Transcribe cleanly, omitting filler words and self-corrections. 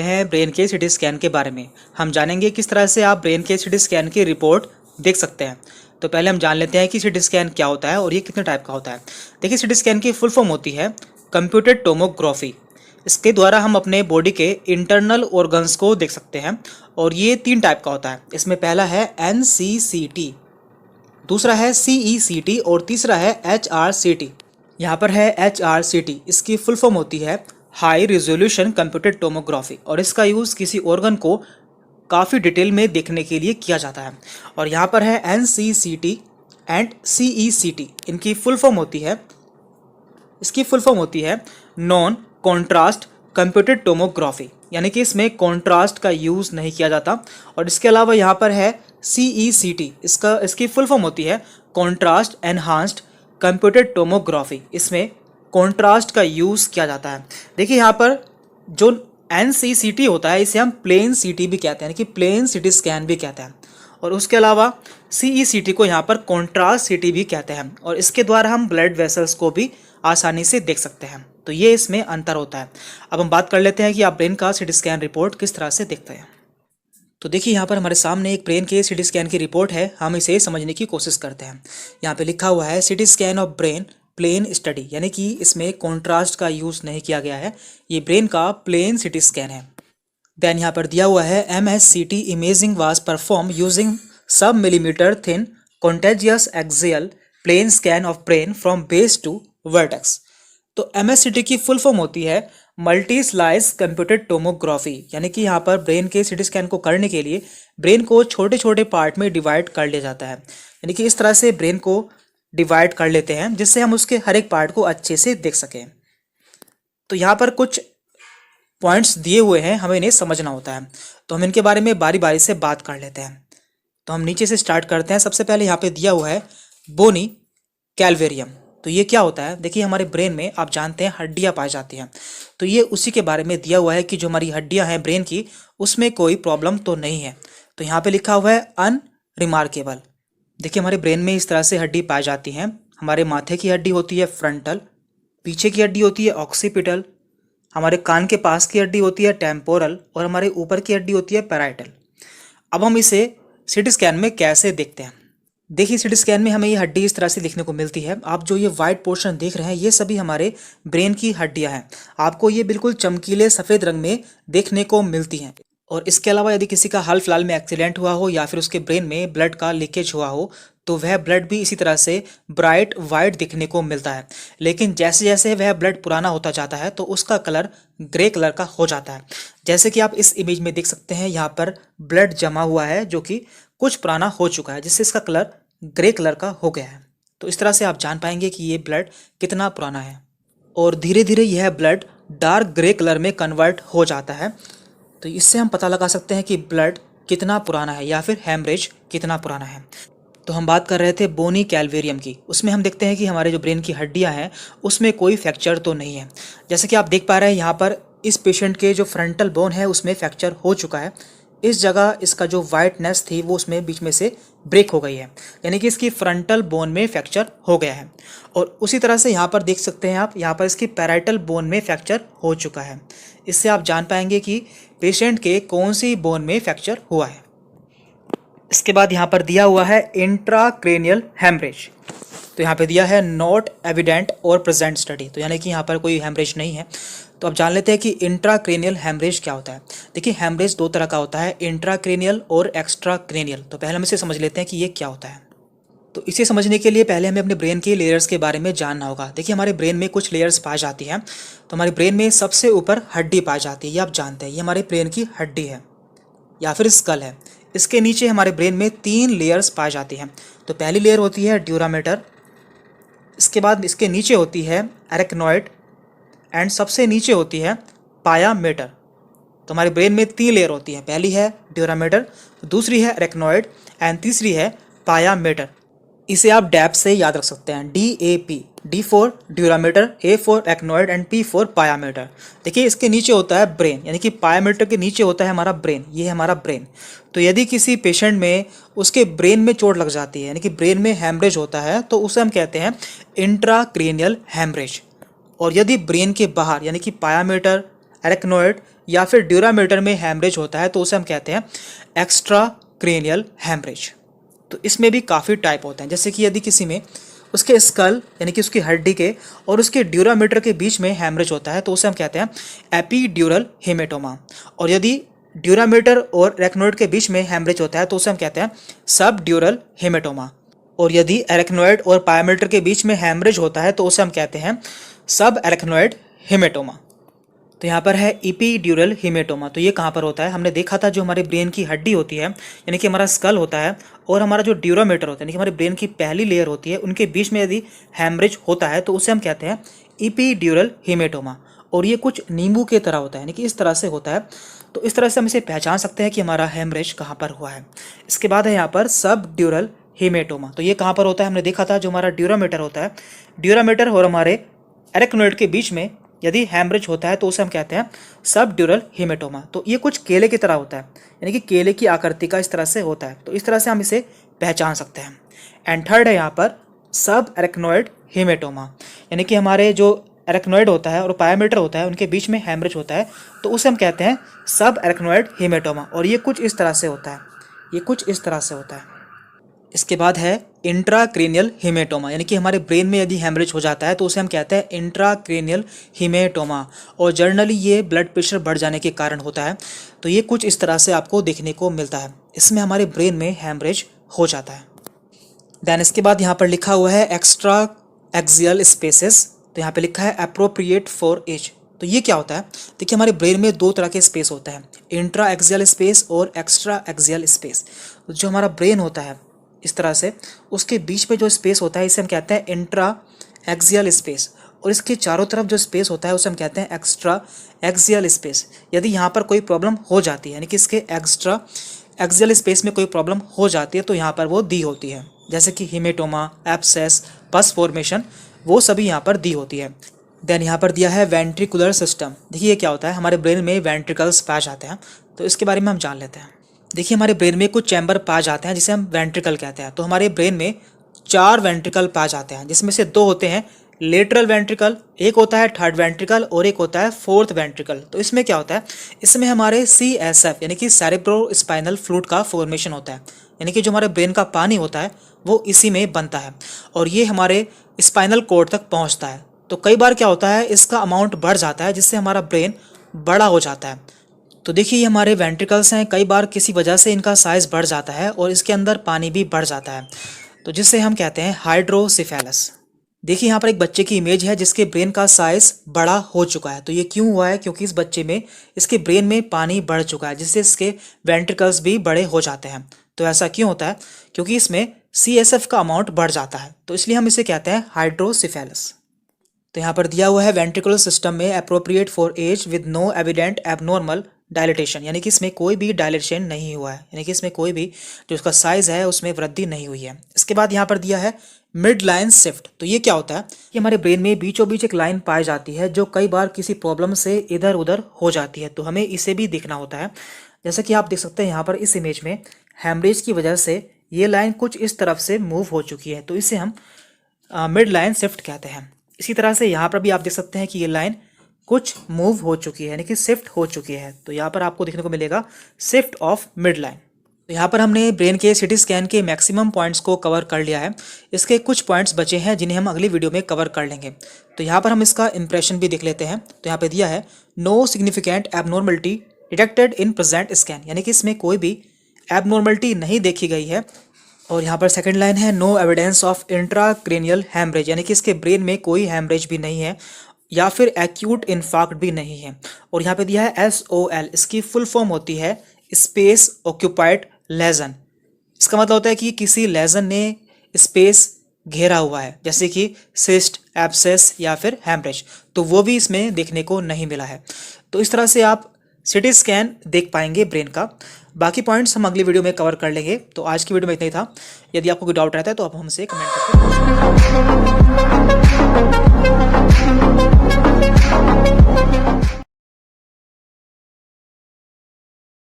हैं ब्रेन के CT scan के बारे में। हम जानेंगे किस तरह से आप ब्रेन के सीटी स्कैन की रिपोर्ट देख सकते हैं। तो पहले हम जान लेते हैं कि सीटी स्कैन क्या होता है और ये कितने टाइप का होता है। देखिए, सीटी स्कैन की फुल फॉर्म होती है कंप्यूटेड टोमोग्राफी। इसके द्वारा हम अपने बॉडी के इंटरनल ऑर्गन्स को देख सकते हैं और ये 3 टाइप का होता है। इसमें पहला है NCCT, दूसरा है CECT और तीसरा है HRCT। यहाँ पर है HRCT, इसकी फुल फॉर्म होती है हाई रिजोल्यूशन कंप्यूटेड टोमोग्राफी और इसका यूज़ किसी ऑर्गन को काफ़ी डिटेल में देखने के लिए किया जाता है। और यहाँ पर है NCCT एंड CECT, इनकी फुल फॉर्म होती है नॉन कॉन्ट्रास्ट कंप्यूटेड टोमोग्राफी, यानी कि इसमें कॉन्ट्रास्ट का यूज़ नहीं किया जाता। और इसके अलावा यहाँ पर है CECT, इसकी फुल फॉर्म होती है कॉन्ट्रास्ट एनहांस्ड कंप्यूटेड टोमोग्राफी, इसमें कॉन्ट्रास्ट का यूज़ किया जाता है। देखिए, यहाँ पर जो NCCT होता है इसे हम प्लेन CT भी कहते हैं, यानी कि प्लेन CT स्कैन भी कहते हैं। और उसके अलावा CECT को यहाँ पर कॉन्ट्रास्ट CT भी कहते हैं और इसके द्वारा हम ब्लड वेसल्स को भी आसानी से देख सकते हैं। तो ये इसमें अंतर होता है। अब हम बात कर लेते हैं कि आप ब्रेन का CT स्कैन रिपोर्ट किस तरह से देखते हैं। तो देखिए, यहाँ पर हमारे सामने एक ब्रेन के CT स्कैन की रिपोर्ट है। हम इसे समझने की कोशिश करते हैं। यहाँ पे लिखा हुआ है CT scan of brain plain study, यानी कि इसमें कॉन्ट्रास्ट का यूज़ नहीं किया गया है। ये ब्रेन का प्लेन CT स्कैन है। देन यहाँ पर दिया हुआ है MSCT imaging was performed using sub millimetre thin contagious axial plane scan of brain from base to vertex. तो MSCT की फुल फॉर्म होती है मल्टी स्लाइस कंप्यूटेड टोमोग्राफी, यानी कि यहाँ पर ब्रेन के CT स्कैन को करने के लिए ब्रेन को छोटे छोटे पार्ट में डिवाइड कर लिया जाता है। यानी कि इस तरह से ब्रेन को डिवाइड कर लेते हैं जिससे हम उसके हर एक पार्ट को अच्छे से देख सकें। तो यहाँ पर कुछ पॉइंट्स दिए हुए हैं, हमें इन्हें समझना होता है। तो हम इनके बारे में बारी बारी से बात कर लेते हैं। तो हम नीचे से स्टार्ट करते हैं। सबसे पहले यहाँ पे दिया हुआ है बोनी कैल्वेरियम। तो ये क्या होता है? देखिए, हमारे ब्रेन में आप जानते हैं हड्डियाँ पाई जाती हैं। तो ये उसी के बारे में दिया हुआ है कि जो हमारी हड्डियाँ हैं ब्रेन की, उसमें कोई प्रॉब्लम तो नहीं है। तो यहाँ पे लिखा हुआ है अनरिमार्केबल। देखिए, हमारे ब्रेन में इस तरह से हड्डी पाई जाती हैं। हमारे माथे की हड्डी होती है फ्रंटल, पीछे की हड्डी होती है ऑक्सीपिटल, हमारे कान के पास की हड्डी होती है टेम्पोरल और हमारे ऊपर की हड्डी होती है पैराइटल। अब हम इसे CT स्कैन में कैसे देखते हैं? देखिए, CT स्कैन में हमें ये हड्डी इस तरह से देखने को मिलती है। आप जो ये वाइट पोर्शन देख रहे हैं ये सभी हमारे ब्रेन की हड्डियां हैं। आपको ये बिल्कुल चमकीले सफ़ेद रंग में देखने को मिलती हैं। और इसके अलावा यदि किसी का हाल फिलहाल में एक्सीडेंट हुआ हो या फिर उसके ब्रेन में ब्लड का लीकेज हुआ हो तो वह ब्लड भी इसी तरह से ब्राइट वाइट दिखने को मिलता है। लेकिन जैसे जैसे वह ब्लड पुराना होता जाता है तो उसका कलर ग्रे कलर का हो जाता है। जैसे कि आप इस इमेज में देख सकते हैं, यहाँ पर ब्लड जमा हुआ है जो कि कुछ पुराना हो चुका है, जिससे इसका कलर ग्रे कलर का हो गया है। तो इस तरह से आप जान पाएंगे कि ये ब्लड कितना पुराना है। और धीरे धीरे यह ब्लड डार्क ग्रे कलर में कन्वर्ट हो जाता है। तो इससे हम पता लगा सकते हैं कि ब्लड कितना पुराना है या फिर हेमरेज कितना पुराना है। तो हम बात कर रहे थे बोनी कैल्वेरियम की। उसमें हम देखते हैं कि हमारे जो ब्रेन की हड्डियां हैं उसमें कोई फ्रैक्चर तो नहीं है। जैसे कि आप देख पा रहे हैं, यहाँ पर इस पेशेंट के जो फ्रंटल बोन है उसमें फ्रैक्चर हो चुका है। इस जगह इसका जो वाइटनेस थी वो उसमें बीच में से ब्रेक हो गई है, यानी कि इसकी फ्रंटल बोन में फ्रैक्चर हो गया है। और उसी तरह से यहाँ पर देख सकते हैं आप, यहाँ पर इसकी पैराइटल बोन में फ्रैक्चर हो चुका है। इससे आप जान पाएंगे कि पेशेंट के कौन सी बोन में फ्रैक्चर हुआ है। इसके बाद यहाँ पर दिया हुआ है इंट्राक्रेनियल हेमरेज। तो यहाँ पे दिया है नॉट एविडेंट और प्रेजेंट स्टडी, तो यानी कि यहाँ पर कोई हेमरेज नहीं है। तो अब जान लेते हैं कि इंट्राक्रेनियल हेमरेज क्या होता है। देखिए, हेमरेज 2 तरह का होता है, इंट्राक्रेनियल और एक्स्ट्राक्रेनियल। तो पहले हम इसे समझ लेते हैं कि ये क्या होता है। तो इसे समझने के लिए पहले हमें अपने ब्रेन के लेयर्स के बारे में जानना होगा। देखिए, हमारे ब्रेन में कुछ लेयर्स पाई जाती हैं। तो हमारे ब्रेन में सबसे ऊपर हड्डी पाई जाती है, ये आप जानते हैं, ये हमारे ब्रेन की हड्डी है या फिर स्कल है। इसके नीचे हमारे ब्रेन में 3 लेयर्स पाई जाती हैं। तो पहली लेयर होती है ड्यूरामेटर, इसके बाद इसके नीचे होती है एरेक्नॉइड एंड सबसे नीचे होती है पाया मेटर। तो हमारे ब्रेन में 3 लेयर होती हैं, पहली है ड्यूरामेटर, दूसरी है एरेक्नॉइड एंड तीसरी है पाया मेटर। इसे आप डैप से याद रख सकते हैं, DAP, D for duramater, A for arachnoid and P for piamater. देखिए, इसके नीचे होता है ब्रेन, यानी कि पायामीटर के नीचे होता है हमारा ब्रेन, ये है हमारा ब्रेन। तो यदि किसी पेशेंट में उसके ब्रेन में चोट लग जाती है, यानी कि ब्रेन में हैमरेज होता है, तो उसे हम कहते हैं इंट्राक्रेनियल हैमरेज। और यदि ब्रेन के बाहर यानी कि पायामीटर, एरेक्नॉइड या फिर ड्यूरामीटर में हैमरेज होता है तो उसे हम कहते हैं एक्स्ट्रा क्रेनियल हैमरेज। तो इसमें भी काफ़ी टाइप होते हैं, जैसे कि यदि किसी में उसके स्कल यानी कि उसकी हड्डी के और उसके ड्यूरामीटर के बीच में हैमरेज होता है तो उसे हम कहते हैं एपिड्यूरल हेमेटोमा। और यदि ड्यूरामीटर और एरेक्नोइड के बीच में हैमरेज होता है तो उसे हम कहते हैं सब ड्यूरल हेमेटोमा। और यदि एरेक्नोइड और पायोमीटर के बीच में हैमरेज होता है तो उसे हम कहते हैं सब एरेक्नोइड हेमेटोमा। तो यहाँ पर है एपिड्यूरल हेमेटोमा। तो ये कहाँ पर होता है? हमने देखा था जो हमारे ब्रेन की हड्डी होती है यानी कि हमारा स्कल होता है और हमारा जो ड्यूरामीटर होता है यानी कि हमारे ब्रेन की पहली लेयर होती है, उनके बीच में यदि हैमरेज होता है तो उसे हम कहते हैं एपिड्यूरल हेमेटोमा। और ये कुछ नींबू के तरह होता है यानी कि इस तरह से होता है। तो इस तरह से हम इसे पहचान सकते हैं कि हमारा हैमरेज कहाँ पर हुआ है। इसके बाद है यहाँ पर सब ड्यूरल हेमेटोमा। तो ये कहाँ पर होता है? हमने देखा था जो हमारा ड्यूरामीटर होता है, ड्यूरामीटर और हमारे एरेक्नोइड के बीच में यदि हैमरेज होता है तो उसे हम कहते हैं सब ड्यूरल हेमेटोमा। तो ये कुछ केले की तरह होता है यानी कि केले की आकृति का इस तरह से होता है। तो इस तरह से हम इसे पहचान सकते हैं। एंड थर्ड है यहाँ पर सब एरेक्नोइड हेमेटोमा यानी कि हमारे जो एरेक्नोइड होता है और पायोमीटर होता है उनके बीच में हैमरेज होता है तो उसे हम कहते हैं सब एरेक्नोइड हेमेटोमा। और ये कुछ इस तरह से होता है, ये कुछ इस तरह से होता है। इसके बाद है इंट्राक्रेनियल हेमेटोमा यानी कि हमारे ब्रेन में यदि हैमरेज हो जाता है तो उसे हम कहते हैं इंट्राक्रेनियल हेमेटोमा। और जनरली ये ब्लड प्रेशर बढ़ जाने के कारण होता है। तो ये कुछ इस तरह से आपको देखने को मिलता है, इसमें हमारे ब्रेन में हैमरेज हो जाता है। देन इसके बाद यहाँ पर लिखा हुआ है एक्स्ट्रा एक्सियल स्पेसेस। तो यहाँ पे लिखा है अप्रोप्रिएट फॉर एज। तो ये क्या होता है? देखिए हमारे ब्रेन में दो तरह के स्पेस होता है, इंट्रा एक्सियल स्पेस और एक्स्ट्रा एक्सियल स्पेस। जो हमारा ब्रेन होता है इस तरह से, उसके बीच में जो स्पेस होता है इसे हम कहते हैं इंट्रा एक्सियल स्पेस। और इसके चारों तरफ जो स्पेस होता है उसे हम कहते हैं एक्स्ट्रा एक्सियल स्पेस। यदि यहाँ पर कोई प्रॉब्लम हो जाती है यानी कि इसके एक्स्ट्रा एक्सियल स्पेस में कोई प्रॉब्लम हो जाती है तो यहाँ पर वो दी होती है, जैसे कि हेमेटोमा, एब्सेस, पस फॉर्मेशन, वो सभी यहाँ पर दी होती है। देन यहाँ पर दिया है वेंट्रिकुलर सिस्टम। देखिए ये क्या होता है? हमारे ब्रेन में वेंट्रिकल्स पाए जाते हैं, तो इसके बारे में हम जान लेते हैं। देखिए हमारे ब्रेन में कुछ चैम्बर पाए जाते हैं जिसे हम वेंट्रिकल कहते हैं। तो हमारे ब्रेन में 4 वेंट्रिकल पाए जाते हैं जिसमें से 2 होते हैं लेटरल वेंट्रिकल, एक होता है थर्ड वेंट्रिकल और एक होता है फोर्थ वेंट्रिकल। तो इसमें क्या होता है? इसमें हमारे CSF यानी कि सेरेब्रो स्पाइनल फ्लूइड का फॉर्मेशन होता है यानी कि जो हमारे ब्रेन का पानी होता है वो इसी में बनता है और ये हमारे स्पाइनल कॉर्ड तक पहुंचता है। तो कई बार क्या होता है, इसका अमाउंट बढ़ जाता है जिससे हमारा ब्रेन बड़ा हो जाता है। तो देखिए ये हमारे वेंट्रिकल्स हैं, कई बार किसी वजह से इनका साइज़ बढ़ जाता है और इसके अंदर पानी भी बढ़ जाता है, तो जिससे हम कहते हैं हाइड्रोसिफेलस। देखिए यहाँ पर एक बच्चे की इमेज है जिसके ब्रेन का साइज़ बड़ा हो चुका है। तो ये क्यों हुआ है? क्योंकि इस बच्चे में इसके ब्रेन में पानी बढ़ चुका है जिससे इसके वेंट्रिकल्स भी बड़े हो जाते हैं। तो ऐसा क्यों होता है? क्योंकि इसमें CSF का अमाउंट बढ़ जाता है, तो इसलिए हम इसे कहते हैं हाइड्रोसिफेलस। तो यहाँ पर दिया हुआ है वेंट्रिकुलर सिस्टम में appropriate for age with no evident abnormal dilatation यानी कि इसमें कोई भी डायलेशन नहीं हुआ है यानी कि इसमें कोई भी जो उसका साइज़ है उसमें वृद्धि नहीं हुई है। इसके बाद यहाँ पर दिया है मिड लाइन शिफ्ट। तो ये क्या होता है? कि हमारे ब्रेन में बीचों बीच एक लाइन पाई जाती है जो कई बार किसी प्रॉब्लम से इधर उधर हो जाती है, तो हमें इसे भी देखना होता है। जैसे कि आप देख सकते हैं यहाँ पर इस इमेज में हैमरेज की वजह से ये लाइन कुछ इस तरफ से मूव हो चुकी है, तो इसे हम मिड लाइन शिफ्ट कहते हैं। इसी तरह से यहाँ पर भी आप देख सकते हैं कि ये लाइन कुछ मूव हो चुकी है यानी कि शिफ्ट हो चुकी है, तो यहाँ पर आपको देखने को मिलेगा शिफ्ट ऑफ मिड लाइन। तो यहाँ पर हमने ब्रेन के CT स्कैन के मैक्सिमम पॉइंट्स को कवर कर लिया है। इसके कुछ पॉइंट्स बचे हैं जिन्हें हम अगली वीडियो में कवर कर लेंगे। तो यहाँ पर हम इसका इंप्रेशन भी देख लेते हैं। तो यहाँ पे दिया है no significant abnormality detected in present scan यानी कि इसमें कोई भी एबनॉर्मलिटी नहीं देखी गई है। और यहाँ पर सेकंड लाइन है no evidence of intracranial haemorrhage यानी कि इसके ब्रेन में कोई हैमरेज भी नहीं है या फिर एक्यूट इन्फार्क्ट भी नहीं है। और यहाँ पे दिया है SOL, इसकी फुल फॉर्म होती है स्पेस ऑक्यूपाइड लेजन। इसका मतलब होता है कि किसी लेजन ने स्पेस घेरा हुआ है, जैसे कि सिस्ट, एब्सेस या फिर हैमरेज, तो वो भी इसमें देखने को नहीं मिला है। तो इस तरह से आप CT स्कैन देख पाएंगे ब्रेन का। बाकी पॉइंट्स हम अगली वीडियो में कवर कर लेंगे। तो आज की वीडियो में इतना ही था। यदि आपको कोई डाउट रहता है तो आप हमसे कमेंट करके